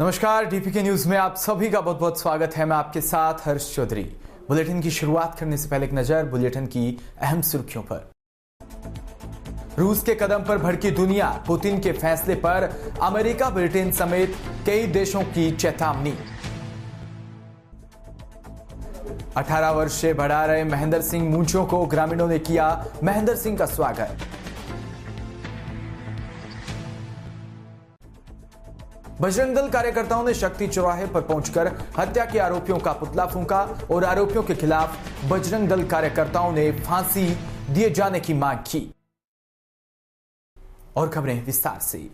नमस्कार, DPK news में आप सभी का बहुत बहुत स्वागत है। मैं आपके साथ हर्ष चौधरी। बुलेटिन की शुरुआत करने से पहले एक नजर बुलेटिन की अहम सुर्खियों पर। रूस के कदम पर भड़की दुनिया, पुतिन के फैसले पर अमेरिका, ब्रिटेन समेत कई देशों की चेतावनी। 18 वर्ष से बढ़ा रहे महेंद्र सिंह मूंछों को ग्रामीणों ने किया महेंद्र सिंह का स्वागत। बजरंग दल कार्यकर्ताओं ने शक्ति चौराहे पर पहुंचकर हत्या के आरोपियों का पुतला फूंका और आरोपियों के खिलाफ बजरंग दल कार्यकर्ताओं ने फांसी दिए जाने की मांग की। और खबरें विस्तार से।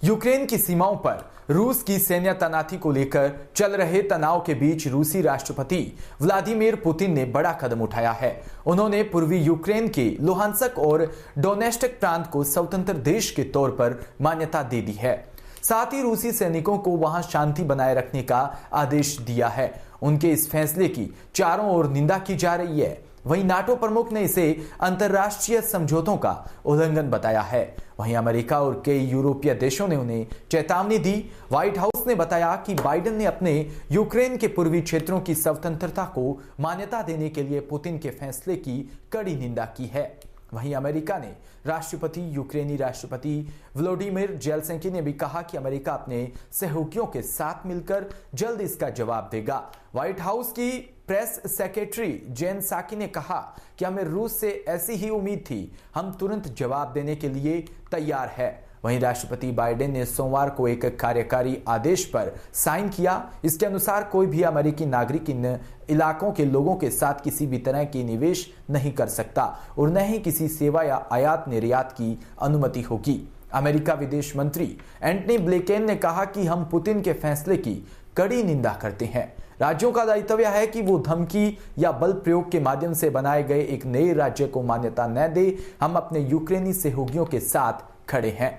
यूक्रेन की सीमाओं पर रूस की सैन्य तैनाती को लेकर चल रहे तनाव के बीच रूसी राष्ट्रपति व्लादिमीर पुतिन ने बड़ा कदम उठाया है। उन्होंने पूर्वी यूक्रेन के लुहांस्क और डोनेस्क प्रांत को स्वतंत्र देश के तौर पर मान्यता दे दी है। साथ ही रूसी सैनिकों को वहां शांति बनाए रखने का आदेश दिया है। उनके इस फैसले की चारों ओर निंदा की जा रही है। वहीं नाटो प्रमुख ने इसे अंतर्राष्ट्रीय समझौतों का उल्लंघन बताया है। वहीं अमेरिका और कई यूरोपीय देशों ने उन्हें चेतावनी दी। व्हाइट हाउस ने बताया कि बाइडेन ने अपने यूक्रेन के पूर्वी क्षेत्रों की स्वतंत्रता को मान्यता देने के लिए पुतिन के फैसले की कड़ी निंदा की है। वहीं अमेरिका ने यूक्रेनी राष्ट्रपति व्लादिमीर ज़ेलेंस्की ने भी कहा कि अमेरिका अपने सहयोगियों के साथ मिलकर जल्द इसका जवाब देगा। व्हाइट हाउस की प्रेस सेक्रेटरी जेन साकी ने कहा कि हमें रूस से ऐसी ही उम्मीद थी, हम तुरंत जवाब देने के लिए तैयार है। वहीं राष्ट्रपति बाइडेन ने सोमवार को एक कार्यकारी आदेश पर साइन किया। इसके अनुसार कोई भी अमेरिकी नागरिक इन इलाकों के लोगों के साथ किसी भी तरह की निवेश नहीं कर सकता और न ही किसी सेवा या आयात निर्यात की अनुमति होगी। अमेरिका विदेश मंत्री एंटनी ब्लिंकेन ने कहा कि हम पुतिन के फैसले की कड़ी निंदा करते हैं। राज्यों का दायित्व है कि वो धमकी या बल प्रयोग के माध्यम से बनाए गए एक नए राज्य को मान्यता न दे। हम अपने यूक्रेनी सहयोगियों के साथ खड़े हैं।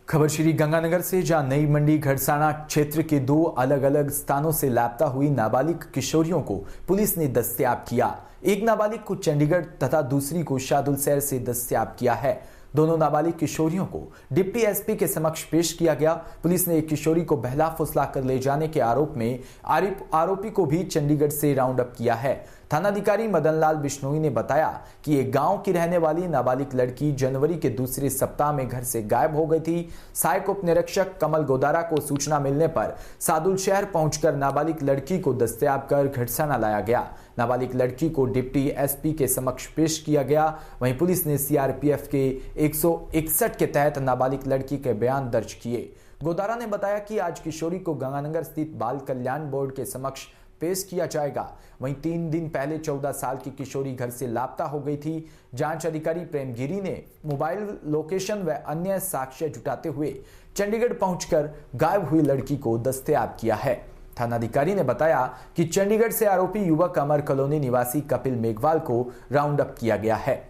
खबर श्री गंगानगर से, जहां नई मंडी घड़साना क्षेत्र के 2 अलग अलग स्थानों से लापता हुई नाबालिग किशोरियों को पुलिस ने दस्तयाब किया। एक नाबालिग को चंडीगढ़ तथा दूसरी को शादुलशहर से दस्तयाब किया है। दोनों नाबालिग किशोरियों को डिप्टी एसपी के समक्ष पेश किया गया। पुलिस ने एक किशोरी को बहला फुसला कर ले जाने के आरोप में आरोपी को भी चंडीगढ़ से राउंड अप किया है। थानाधिकारी मदनलाल बिश्नोई ने बताया कि एक गांव की रहने वाली नाबालिग लड़की जनवरी के दूसरे सप्ताह में घर से गायब हो गई थी। सहायक उप निरीक्षक कमल गोदारा को सूचना मिलने पर सादुलशहर पहुंचकर नाबालिग लड़की को दस्तयाब कर घड़साना लाया गया। नाबालिग लड़की को डिप्टी एसपी के समक्ष पेश किया गया। वहीं पुलिस ने सीआरपीएफ के 161 के तहत नाबालिग लड़की के बयान दर्ज किए। गोदारा ने बताया कि आज किशोरी को गंगानगर स्थित बाल कल्याण बोर्ड के समक्ष पेश किया जाएगा। वहीं 3 दिन पहले 14 साल की किशोरी घर से लापता हो गई थी। जांच अधिकारी प्रेमगिरी ने मोबाइल लोकेशन व अन्य साक्ष्य जुटाते हुए चंडीगढ़ पहुंचकर गायब हुई लड़की को दस्तयाब किया है। थानाधिकारी ने बताया कि चंडीगढ़ से आरोपी युवक अमर कॉलोनी निवासी कपिल मेघवाल को राउंड अप किया गया है।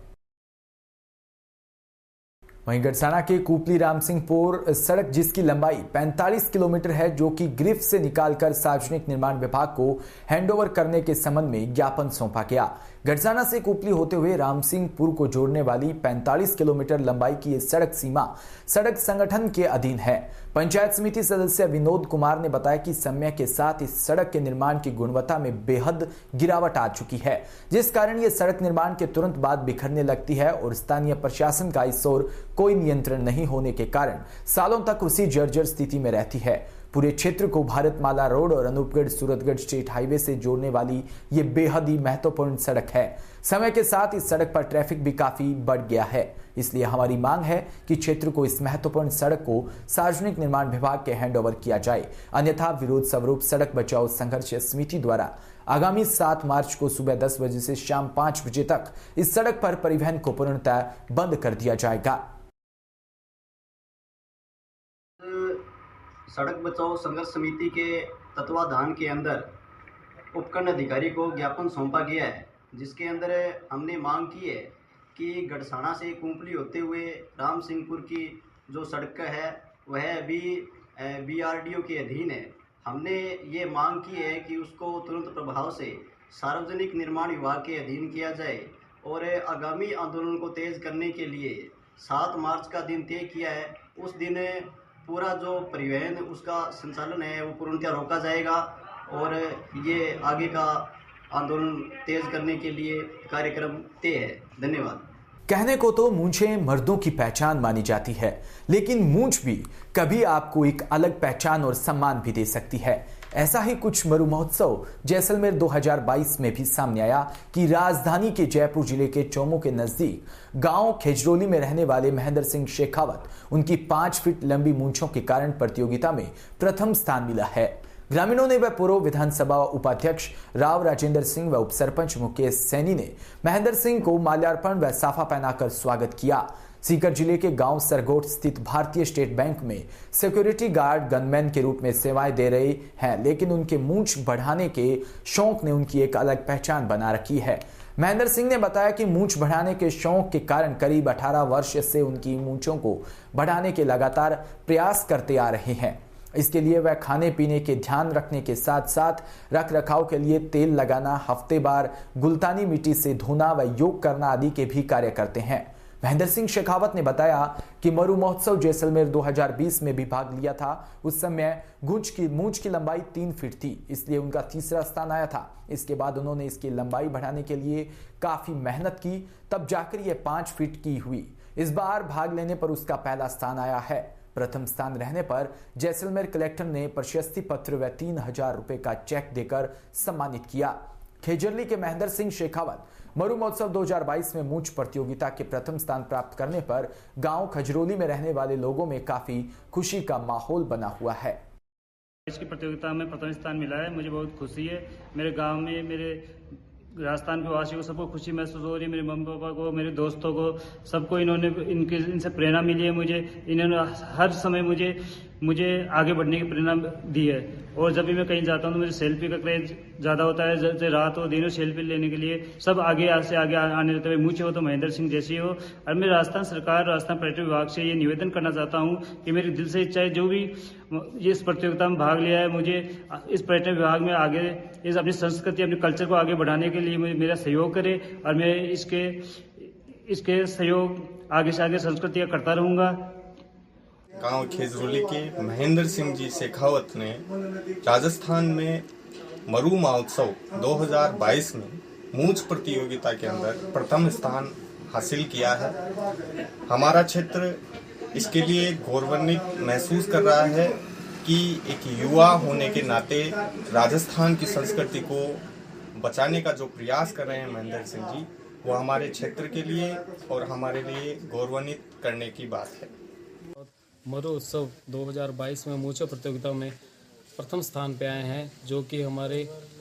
वहीं गड़साना के कुपली रामसिंहपुर सड़क, जिसकी लंबाई 45 किलोमीटर है, जो कि गिरफ्त से निकालकर सार्वजनिक निर्माण विभाग को हैंडओवर करने के संबंध में ज्ञापन सौंपा गया। गड़साना से कुपली होते हुए रामसिंहपुर को जोड़ने वाली 45 किलोमीटर लंबाई की सड़क सीमा सड़क संगठन के अधीन है। पंचायत समिति सदस्य विनोद कुमार ने बताया कि समय के साथ इस सड़क के निर्माण की गुणवत्ता में बेहद गिरावट आ चुकी है, जिस कारण ये सड़क निर्माण के तुरंत बाद बिखरने लगती है और स्थानीय प्रशासन का इस ओर कोई नियंत्रण नहीं होने के कारण सालों तक उसी जर्जर स्थिति में रहती है। पूरे क्षेत्र को भारतमाला रोड और अनूपगढ़ सूरतगढ़ स्टेट हाईवे से जोड़ने वाली ये बेहद ही महत्वपूर्ण सड़क है। समय के साथ इस सड़क पर ट्रैफिक भी काफी बढ़ गया है। इसलिए हमारी मांग है कि क्षेत्र को इस महत्वपूर्ण सड़क को सार्वजनिक निर्माण विभाग के हैंडओवर किया जाए, अन्यथा विरोध स्वरूप सड़क बचाओ संघर्ष समिति द्वारा आगामी 7 मार्च को सुबह 10 बजे से शाम 5 बजे तक इस सड़क पर परिवहन को पूर्णतः बंद कर दिया जाएगा। सड़क बचाओ संघर्ष समिति के तत्वाधान के अंदर उपखंड अधिकारी को ज्ञापन सौंपा गया है, जिसके अंदर हमने मांग की है कि गड़साना से कुंपली होते हुए रामसिंहपुर की जो सड़क है वह अभी बीआरडीओ के अधीन है। हमने ये मांग की है कि उसको तुरंत प्रभाव से सार्वजनिक निर्माण विभाग के अधीन किया जाए और आगामी आंदोलन को तेज करने के लिए 7 मार्च का दिन तय किया है। उस दिन पूरा जो परिवहन उसका संचालन है वो पूर्णतः रोका जाएगा और ये आगे का आंदोलन तेज करने के लिए कार्यक्रम तय है। धन्यवाद। कहने को तो मूंछें मर्दों की पहचान मानी जाती है, लेकिन मूंछ भी कभी आपको एक अलग पहचान और सम्मान भी दे सकती है। ऐसा ही कुछ मरु महोत्सव जैसलमेर 2022 में भी सामने आया कि राजधानी के जयपुर जिले के चोमू के नजदीक गांव खेजरोली में रहने वाले महेंद्र सिंह शेखावत उनकी 5 फीट लंबी मूंछों के कारण प्रतियोगिता में प्रथम स्थान मिला है। ग्रामीणों ने व पूर्व विधानसभा उपाध्यक्ष राव राजेंद्र सिंह व उपसरपंच मुकेश सैनी ने महेंद्र सिंह को माल्यार्पण व साफा पहनाकर स्वागत किया। सीकर जिले के गांव सरगोट स्थित भारतीय स्टेट बैंक में सिक्योरिटी गार्ड गनमैन के रूप में सेवाएं दे रहे हैं, लेकिन उनके मूंछ बढ़ाने के शौक ने उनकी एक अलग पहचान बना रखी है। महेंद्र सिंह ने बताया कि मूंछ बढ़ाने के शौक के कारण करीब 18 वर्ष से उनकी मूंछों को बढ़ाने के लगातार प्रयास करते आ रहे हैं। इसके लिए वह खाने पीने के ध्यान रखने के साथ साथ रख रखाव के लिए तेल लगाना, हफ्ते बार गुलतानी मिट्टी से धोना व योग करना आदि के भी कार्य करते हैं। महेंद्र सिंह शेखावत ने बताया कि मरु महोत्सव जैसलमेर 2020 में भी भाग लिया था। उस समय मूंछ की लंबाई 3 फीट थी, इसलिए उनका तीसरा स्थान आया था। इसके बाद उन्होंने इसकी लंबाई बढ़ाने के लिए काफी मेहनत की, तब जाकर यह 5 फीट की हुई। इस बार भाग लेने पर उसका पहला स्थान आया है। प्रथम स्थान रहने पर जैसलमेर कलेक्टर ने प्रशस्ति पत्र व 3000 रुपए का चेक देकर सम्मानित किया। खेजरली के महेंद्र सिंह शेखावत मरु महोत्सव 2022 में मूंछ प्रतियोगिता के प्रथम स्थान प्राप्त करने पर गांव खजरोली में रहने वाले लोगों में काफी खुशी का माहौल बना हुआ है। इसकी प्रतियोगिता में प्रथम स्थान मिला है, मुझे बहुत खुशी है। मेरे गांव में मेरे राजस्थान के वासियों को सबको खुशी महसूस हो रही है। मेरे मम्मी पापा को, मेरे दोस्तों को, सबको इनसे प्रेरणा मिली है। इन्होंने हर समय मुझे आगे बढ़ने की प्रेरणा दी है। और जब भी मैं कहीं जाता हूँ तो मुझे सेल्फी का क्रेज ज़्यादा होता है। जैसे रात हो दिन हो सेल्फी लेने के लिए सब आगे आने लगते हैं। मुझे हो तो महेंद्र सिंह जैसी हो। और मैं राजस्थान सरकार, राजस्थान पर्यटन विभाग से ये निवेदन करना चाहता हूँ कि मेरी दिल से इच्छा है, जो भी इस प्रतियोगिता में भाग लिया है, मुझे इस पर्यटन विभाग में आगे इस अपनी संस्कृति, अपने कल्चर को आगे बढ़ाने के लिए मेरा सहयोग करे और मैं इसके सहयोग आगे से आगे संस्कृति का करता रहूँगा। गांव खेजरोली के महेंद्र सिंह जी शेखावत ने राजस्थान में मरु महोत्सव 2022 में मूंछ प्रतियोगिता के अंदर प्रथम स्थान हासिल किया है। हमारा क्षेत्र इसके लिए गौरवान्वित महसूस कर रहा है कि एक युवा होने के नाते राजस्थान की संस्कृति को बचाने का जो प्रयास कर रहे हैं महेंद्र सिंह जी, वो हमारे क्षेत्र के लिए और हमारे लिए गौरवान्वित करने की बात है। मरु उत्सव 2022 में मूंछ प्रतियोगिता में प्रथम स्थान पे आए हैं, जो कि हमारे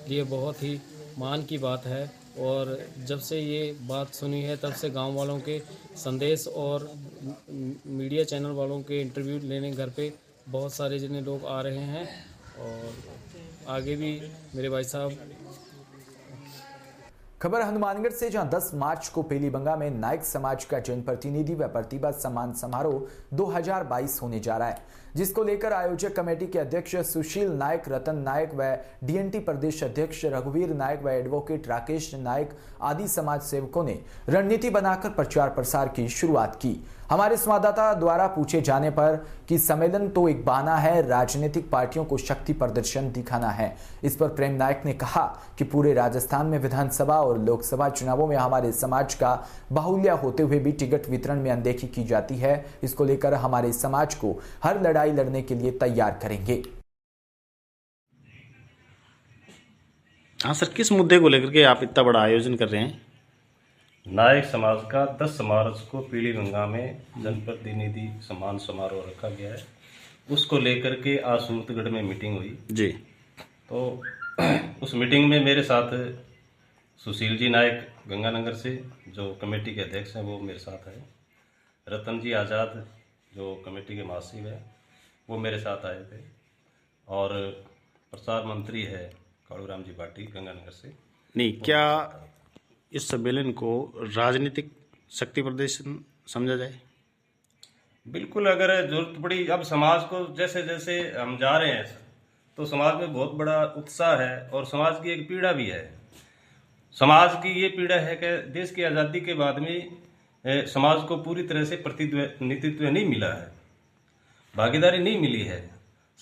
लिए बहुत ही मान की बात है। और जब से ये बात सुनी है तब से गांव वालों के संदेश और मीडिया चैनल वालों के इंटरव्यू लेने घर पे बहुत सारे जितने लोग आ रहे हैं और आगे भी मेरे भाई साहब। खबर हनुमानगढ़ से, जहां 10 मार्च को पेलीबंगा में नायक समाज का जनप्रतिनिधि व प्रतिभा सम्मान समारोह 2022 होने जा रहा है, जिसको लेकर आयोजक कमेटी के अध्यक्ष सुशील नायक, रतन नायक व डीएनटी प्रदेश अध्यक्ष रघुवीर नायक व एडवोकेट राकेश नायक आदि समाज सेवकों ने रणनीति बनाकर प्रचार प्रसार की शुरुआत की। हमारे संवाददाता द्वारा पूछे जाने पर कि सम्मेलन तो एक बहाना है, राजनीतिक पार्टियों को शक्ति प्रदर्शन दिखाना है, इस पर प्रेम नायक ने कहा कि पूरे राजस्थान में विधानसभा और लोकसभा चुनावों में हमारे समाज का बाहुल्य होते हुए भी टिकट वितरण में अनदेखी की जाती है। इसको लेकर हमारे समाज को हर लड़ाई लड़ने के लिए तैयार करेंगे। हाँ सर, किस मुद्दे को लेकर के आप इतना बड़ा आयोजन कर रहे हैं? नायक समाज का 10 मार्च को पीलीबंगा में जनप्रतिनिधि सम्मान समारोह रखा गया है। उसको लेकर के आज सूरतगढ़ में मीटिंग हुई जी। तो उस मीटिंग में मेरे साथ सुशील जी नायक गंगानगर से, जो कमेटी के अध्यक्ष हैं, वो मेरे साथ है। रतन जी आज़ाद, जो कमेटी के महासचिव है, वो मेरे साथ आए थे। और प्रसार मंत्री है कालूराम जी पाटिल गंगानगर से। नहीं, क्या इस सम्मेलन को राजनीतिक शक्ति प्रदर्शन समझा जाए? बिल्कुल, अगर जरूरत पड़ी, अब समाज को जैसे जैसे हम जा रहे हैं तो समाज में बहुत बड़ा उत्साह है और समाज की एक पीड़ा भी है। समाज की ये पीड़ा है कि देश की आज़ादी के बाद में समाज को पूरी तरह से प्रतिनिधित्व नहीं मिला है। भागीदारी नहीं मिली है।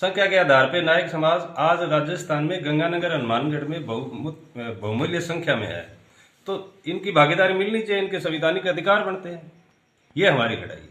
संख्या के आधार पर नायक समाज आज राजस्थान में गंगानगर हनुमानगढ़ में बहुमूल्य संख्या में है, तो इनकी भागीदारी मिलनी चाहिए, इनके संवैधानिक अधिकार बनते हैं। ये हमारी लड़ाई है।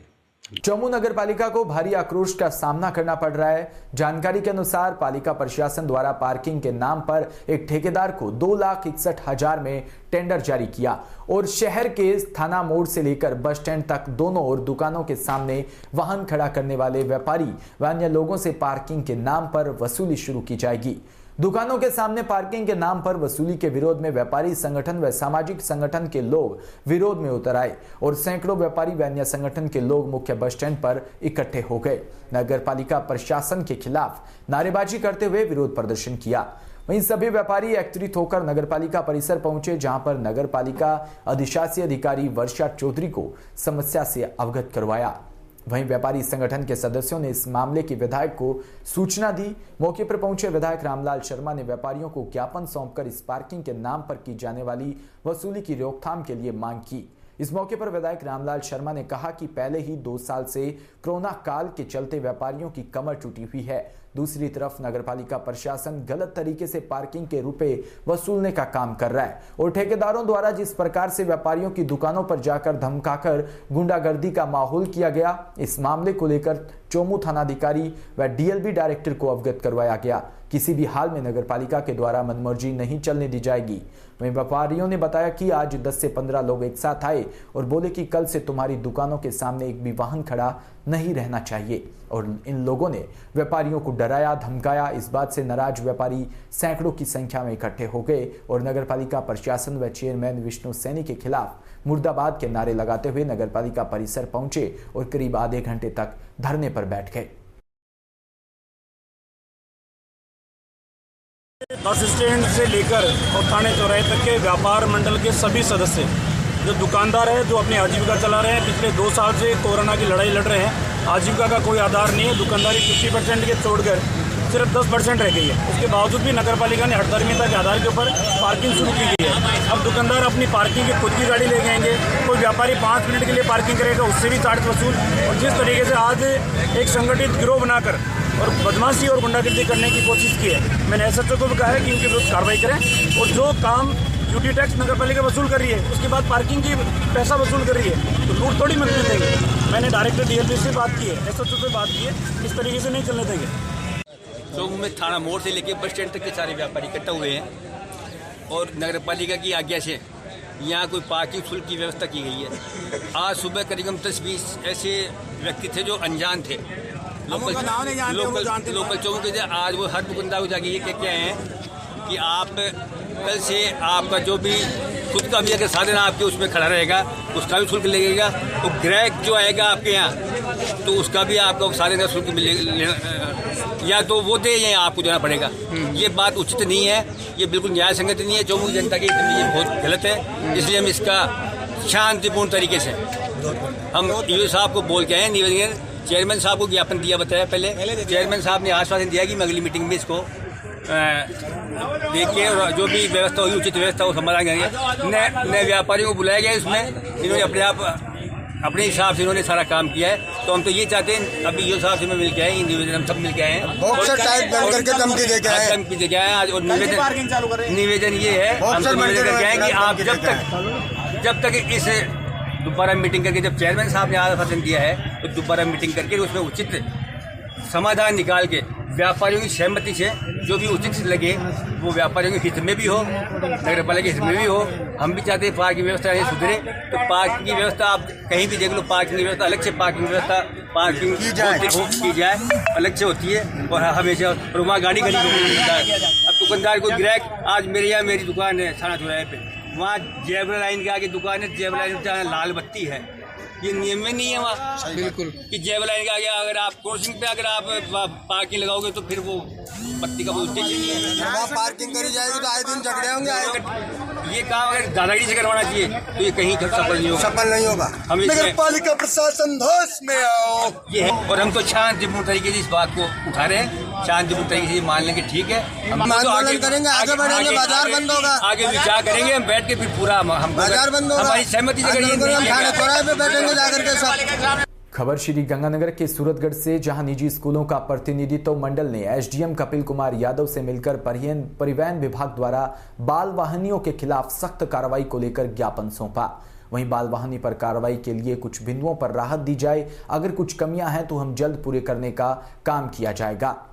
चौमू नगर पालिका को भारी आक्रोश का सामना करना पड़ रहा है। जानकारी के अनुसार पालिका प्रशासन द्वारा पार्किंग के नाम पर एक ठेकेदार को 2,61,000 में टेंडर जारी किया और शहर के थाना मोड़ से लेकर बस स्टैंड तक दोनों ओर दुकानों के सामने वाहन खड़ा करने वाले व्यापारी व अन्य लोगों से पार्किंग के नाम पर वसूली शुरू की जाएगी। दुकानों के सामने पार्किंग के नाम पर वसूली के विरोध में व्यापारी संगठन व सामाजिक संगठन के लोग विरोध में उतर आए और सैकड़ों व्यापारी व अन्य संगठन के लोग मुख्य बस स्टैंड पर इकट्ठे हो गए। नगर पालिका प्रशासन के खिलाफ नारेबाजी करते हुए विरोध प्रदर्शन किया। वहीं सभी व्यापारी एकत्रित होकर नगर पालिका परिसर पहुंचे, जहां पर नगर पालिका अधिशासी अधिकारी वर्षा चौधरी को समस्या से अवगत करवाया। वहीं व्यापारी संगठन के सदस्यों ने इस मामले की विधायक को सूचना दी। मौके पर पहुंचे विधायक रामलाल शर्मा ने व्यापारियों को ज्ञापन सौंपकर इस पार्किंग के नाम पर की जाने वाली वसूली की रोकथाम के लिए मांग की। इस मौके पर विधायक रामलाल शर्मा ने कहा कि पहले ही 2 साल से कोरोना काल के चलते व्यापारियों की कमर टूटी हुई है। दूसरी तरफ नगरपालिका प्रशासन गलत तरीके से पार्किंग के रुपए वसूलने का काम कर रहा है और ठेकेदारों द्वारा जिस प्रकार से व्यापारियों की दुकानों पर जाकर धमकाकर गुंडागर्दी का माहौल किया गया, इस मामले को लेकर चौमू थानाधिकारी व डीएलबी डायरेक्टर को अवगत करवाया गया। किसी भी हाल में नगरपालिका के द्वारा मनमर्जी नहीं चलने दी जाएगी। वहीं व्यापारियों ने बताया कि आज 10 से 15 लोग एक साथ आए और बोले कि कल से तुम्हारी दुकानों के सामने एक भी वाहन खड़ा नहीं रहना चाहिए और इन लोगों ने व्यापारियों को डराया, धमकाया। इस बात से नाराज व्यापारी सैकड़ों की संख्या में इकट्ठे हो गए और नगरपालिका प्रशासन व चेयरमैन विष्णु सैनी के खिलाफ मुर्दाबाद के नारे लगाते हुए नगरपालिका परिसर पहुंचे और करीब आधे घंटे तक धरने पर बैठ गए। बस स्टैंड से लेकर और थाने चौराहे तक के व्यापार मंडल के सभी सदस्य जो दुकानदार हैं, जो अपनी आजीविका चला रहे हैं, पिछले 2 साल से कोरोना की लड़ाई लड़ रहे हैं। आजीविका का कोई आधार नहीं है। दुकानदारी 50% के छोड़कर सिर्फ 10% रह गई है। उसके बावजूद भी नगर पालिका ने हठधर्मिता के आधार के ऊपर पार्किंग शुरू की गई है। अब दुकानदार अपनी पार्किंग की खुद की गाड़ी ले जाएंगे। कोई व्यापारी 5 मिनट के लिए पार्किंग करेगा, उससे भी चार्ज वसूल। और जिस तरीके से आज एक संगठित गिरोह बनाकर और बदमाशी और गुंडागर्दी करने की कोशिश की है, मैंने एसएचओ को भी कहा है कि इनके विरुद्ध कार्रवाई करें। और जो काम ड्यूटी टैक्स नगर पालिका वसूल कर रही है, उसके बाद पार्किंग की पैसा वसूल कर रही है, तो लूट थोड़ी मिलने देंगे। मैंने डायरेक्टर डीएलपी से बात की है, एसएचओ से बात की है, इस तरीके से नहीं चलने देंगे। चौमू में थाना मोड़ से लेकर बस स्टैंड तक के सारे व्यापारी इकट्ठा हुए हैं और नगर पालिका की आज्ञा से यहाँ कोई पार्किंग शुल्क की व्यवस्था की गई है। आज सुबह करीब 10-20 ऐसे व्यक्ति थे जो अनजान थे, लोकल चौमू के। आज वो हर दुकानदार को जाके ये क्या है कि आप कल से आपका जो भी खुद का भी अगर साधन आपके उसमें खड़ा रहेगा, उसका भी शुल्क लगेगा। तो ग्राहक जो आएगा आपके यहाँ, तो उसका भी आपको साधन का शुल्क मिलेगा, या तो वो दे या आपको देना पड़ेगा। ये बात उचित नहीं है, ये बिल्कुल न्याय संगत नहीं है। चौमू की जनता के लिए बहुत गलत है। इसलिए हम इसका शांतिपूर्ण तरीके से हम ईओ साहब को बोल के आए, निवेदन चेयरमैन साहब को ज्ञापन दिया बताया। पहले चेयरमैन साहब ने आश्वासन दिया कि मैं अगली मीटिंग में इसको देखिए और जो भी व्यवस्था होगी उचित व्यवस्था वो समाधान करेंगे। नए व्यापारियों को बुलाया गया इसमें, इन्होंने अपने हिसाब से इन्होंने सारा काम किया है। तो हम तो ये चाहते हैं, अभी ईओ साहब से मैं मिल के आए, निवेदन हम सब मिल के आए हैं, धमकी दे के आए आज। और निवेदन ये है, हम तो निवेदन करके आए कि आप जब तक इस दोबारा मीटिंग करके, जब चेयरमैन साहब ने आश्वासन दिया है, तो दोबारा मीटिंग करके उसमें उचित समाधान निकाल के व्यापारियों की सहमति से जो भी उचित लगे वो व्यापारियों के हित में भी हो, नगर पालिका के हित में भी हो। हम भी चाहते हैं पार्क की व्यवस्था नहीं सुधरे, तो पार्क की व्यवस्था आप कहीं भी देख लो, पार्किंग की व्यवस्था अलग से, पार्किंग व्यवस्था पार्किंग की जाए अलग से होती है और हमेशा और वहाँ गाड़ी खड़ी है। अब दुकानदार को ग्राहक, आज मेरी दुकान है थाना चौराहे पे, वहाँ जेबरा लाइन के आगे दुकान है, जेबरा लाइन जहाँ लाल बत्ती है, ये नियम में नहीं है वहाँ बिल्कुल कि जेबरा लाइन के आगे अगर आप क्रॉसिंग पे अगर आप पार्किंग लगाओगे तो फिर वो बत्ती का कोई उद्देश्य नहीं है। वहाँ पार्किंग करी जाएगी तो आए दिन झगड़े होंगे। ये काम अगर दादागिरी से करवाना चाहिए तो ये कहीं सफल नहीं होगा। हम नगर पालिका प्रशासन होश में आओ, ये है। और हम तो शांतिपूर्ण तरीके से इस बात को उठा रहे हैं, शांतिपूर्ण तरीके से मान लेंगे, ठीक है, हम तो आगे करेंगे, आगे बढ़ेंगे, बाजार बंद होगा, आगे विचार करेंगे, हम बैठ के फिर पूरा हम बाजार बंद होगा, हमारी सहमति से थाने चौराहे पे बैठेंगे जाकर के सब। खबर श्री गंगानगर के सूरतगढ़ से, जहां निजी स्कूलों का प्रतिनिधित्व मंडल ने एसडीएम कपिल कुमार यादव से मिलकर परिवहन विभाग द्वारा बाल वाहनियों के खिलाफ सख्त कार्रवाई को लेकर ज्ञापन सौंपा। वहीं बाल वाहनी पर कार्रवाई के लिए कुछ बिंदुओं पर राहत दी जाए, अगर कुछ कमियां हैं तो हम जल्द पूरे करने का काम किया जाएगा।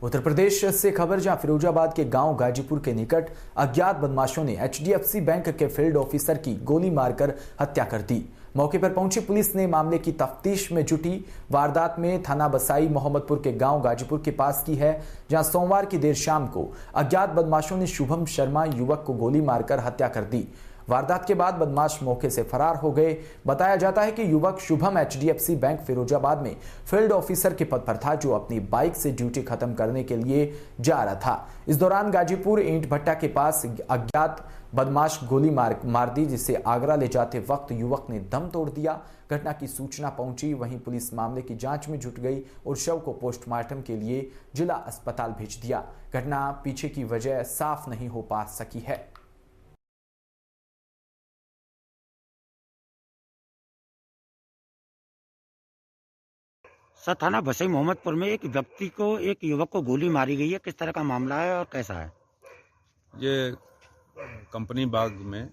उत्तर प्रदेश से खबर, जहां फिरोजाबाद के गांव गाजीपुर के निकट अज्ञात बदमाशों ने एचडीएफसी बैंक के फील्ड ऑफिसर की गोली मारकर हत्या कर दी। मौके पर पहुंची पुलिस ने मामले की तफ्तीश में जुटी। वारदात में थाना बसाई मोहम्मदपुर के गांव गाजीपुर के पास की है, जहां सोमवार की देर शाम को अज्ञात बदमाशों ने शुभम शर्मा युवक को गोली मारकर हत्या कर दी। वारदात के बाद बदमाश मौके से फरार हो गए। बताया जाता है कि युवक शुभम एचडीएफसी बैंक फिरोजाबाद में फील्ड ऑफिसर के पद पर था, जो अपनी बाइक से ड्यूटी खत्म करने के लिए जा रहा था। इस दौरान गाजीपुर ईंट भट्टा के पास अज्ञात बदमाश गोली मार दी, जिसे आगरा ले जाते वक्त युवक ने दम तोड़ दिया। घटना की सूचना पहुंची, वहीं पुलिस मामले की जांच में जुट गई और शव को पोस्टमार्टम के लिए जिला अस्पताल भेज दिया। घटना पीछे की वजह साफ नहीं हो पा सकी है। सर, थाना बसई मोहम्मदपुर में एक व्यक्ति को, एक युवक को गोली मारी गई है। किस तरह का मामला है और कैसा है? ये कंपनी बाग में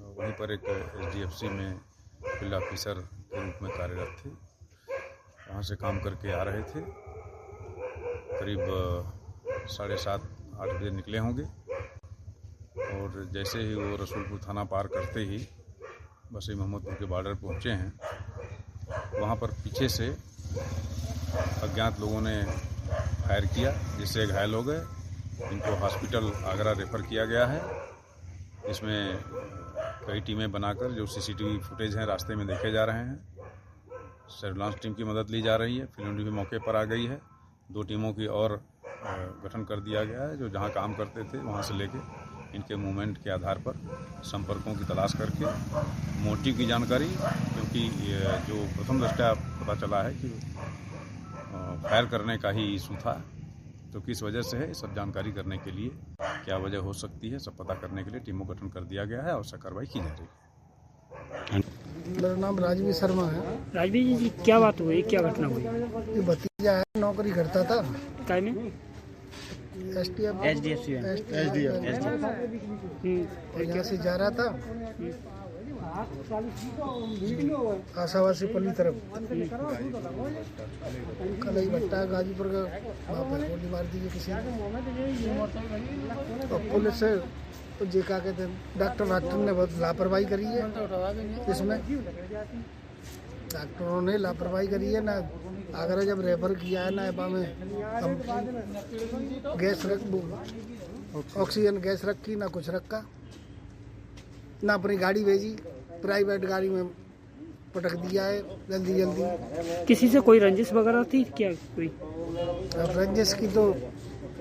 वहीं पर एक एचडीएफसी में फील्ड ऑफिसर के रूप में कार्यरत थे। वहाँ से काम करके आ रहे थे। करीब 7:30-8 बजे निकले होंगे और जैसे ही वो रसूलपुर थाना पार करते ही बसई मोहम्मदपुर के बॉर्डर पहुँचे हैं, वहाँ पर पीछे से अज्ञात लोगों ने फायर किया, जिससे घायल हो गए। इनको हॉस्पिटल आगरा रेफर किया गया है। इसमें कई टीमें बनाकर जो सीसीटीवी फुटेज हैं रास्ते में देखे जा रहे हैं। सर्विलांस टीम की मदद ली जा रही है। फिल्म भी मौके पर आ गई है। 2 टीमों की और गठन कर दिया गया है, जो जहां काम करते थे वहां से लेके इनके मूवमेंट के आधार पर संपर्कों की तलाश करके मोटिव की जानकारी, क्योंकि जो प्रथम दृष्टया पता चला है कि फायर करने का ही इशू था, तो किस वजह से है, सब जानकारी करने के लिए क्या वजह हो सकती है, सब पता करने के लिए टीमों का गठन कर दिया गया है और उससे कार्रवाई की जा रही है। मेरा नाम राजवीर शर्मा है। राजवीर जी, क्या बात हुई, क्या घटना हुई? ये भतीजा है, नौकरी करता था। काय में? एचडीएफसी यहाँ से जा रहा था आशावासी पल्ली तरफ। कलई भट्टा गाजीपुर का वहाँ पर गोली मार दी किसी ने। और पुलिस से तो जे क्या कहते हैं, डॉक्टर ने बहुत लापरवाही करी है इसमें। डॉक्टरों ने लापरवाही करी है ना। आगरा जब रेफर किया है ना, एपा में गैस ऑक्सीजन गैस रखी ना कुछ रखा, ना अपनी गाड़ी भेजी, प्राइवेट गाड़ी में पटक दिया है जल्दी जल्दी। किसी से कोई रंजिश वगैरह थी क्या? कोई रंजिश की तो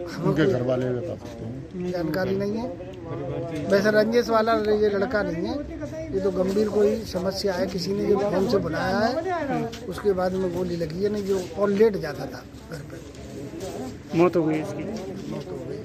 उनके घर वाले बता सकते हैं, जानकारी नहीं है। वैसे रंजिश वाला ये लड़का नहीं है, ये तो गंभीर कोई समस्या है। किसी ने जो फोन से बुलाया है, उसके बाद में गोली लगी है। नहीं जो और लेट जाता था घर पे, मौत हो गई इसकी। मौत हो गई।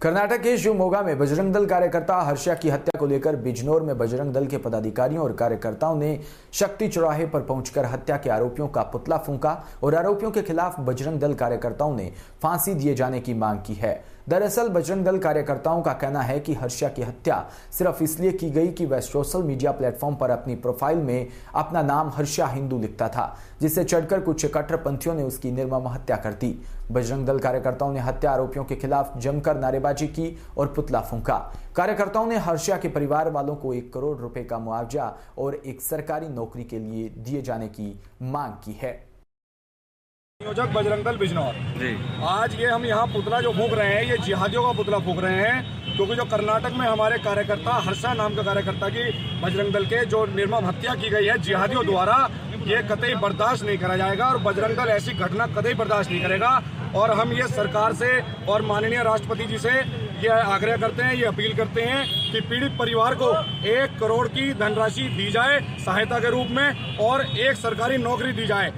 कर्नाटक के शिवमोगा में बजरंग दल कार्यकर्ता हर्षा की हत्या को लेकर बिजनौर में बजरंग दल के पदाधिकारियों और कार्यकर्ताओं ने शक्ति चौराहे पर पहुंचकर हत्या के आरोपियों का पुतला फूंका और आरोपियों के खिलाफ बजरंग दल कार्यकर्ताओं ने फांसी दिए जाने की मांग की है। दरअसल बजरंग दल कार्यकर्ताओं का कहना है कि हर्षा की हत्या सिर्फ इसलिए की गई कि वह सोशल मीडिया प्लेटफॉर्म पर अपनी प्रोफाइल में अपना नाम हर्षा हिंदू लिखता था, जिससे चढ़कर कुछ कट्टरपंथियों ने उसकी निर्मम हत्या कर दी। बजरंग दल कार्यकर्ताओं ने हत्या आरोपियों के खिलाफ जमकर नारेबाजी की और पुतला फूंका। कार्यकर्ताओं ने हर्षा के परिवार वालों को 1 करोड़ रुपए का मुआवजा और एक सरकारी नौकरी के लिए दिए जाने की मांग की है। संयोजक बजरंग दल बिजनौर जी, आज ये हम यहाँ पुतला जो फूंक रहे हैं, ये जिहादियों का पुतला फूंक रहे हैं, क्योंकि जो कर्नाटक में हमारे कार्यकर्ता हर्षा नाम का कार्यकर्ता की बजरंग दल के जो निर्मम हत्या की गई है जिहादियों द्वारा, ये कतई बर्दाश्त नहीं करा जाएगा और बजरंग दल ऐसी घटना कतई बर्दाश्त नहीं करेगा। और हम ये सरकार से और माननीय राष्ट्रपति जी से ये आग्रह करते हैं, ये अपील करते हैं कि पीड़ित परिवार को 1 करोड़ की धनराशि दी जाए सहायता के रूप में और एक सरकारी नौकरी दी जाए,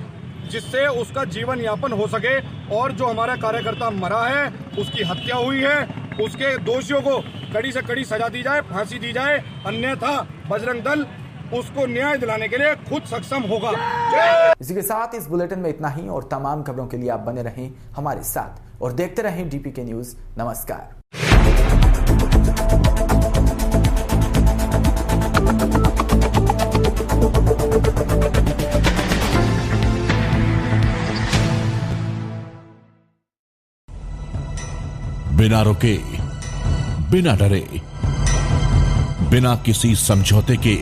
जिससे उसका जीवन यापन हो सके। और जो हमारा कार्यकर्ता मरा है, उसकी हत्या हुई है, उसके दोषियों को कड़ी से कड़ी सजा दी जाए, फांसी दी जाए, अन्यथा बजरंग दल उसको न्याय दिलाने के लिए खुद सक्षम होगा। इसी के साथ इस बुलेटिन में इतना ही और तमाम खबरों के लिए आप बने रहें हमारे साथ और देखते रहें DPK न्यूज। नमस्कार। बिना रुके, बिना डरे, बिना किसी समझौते के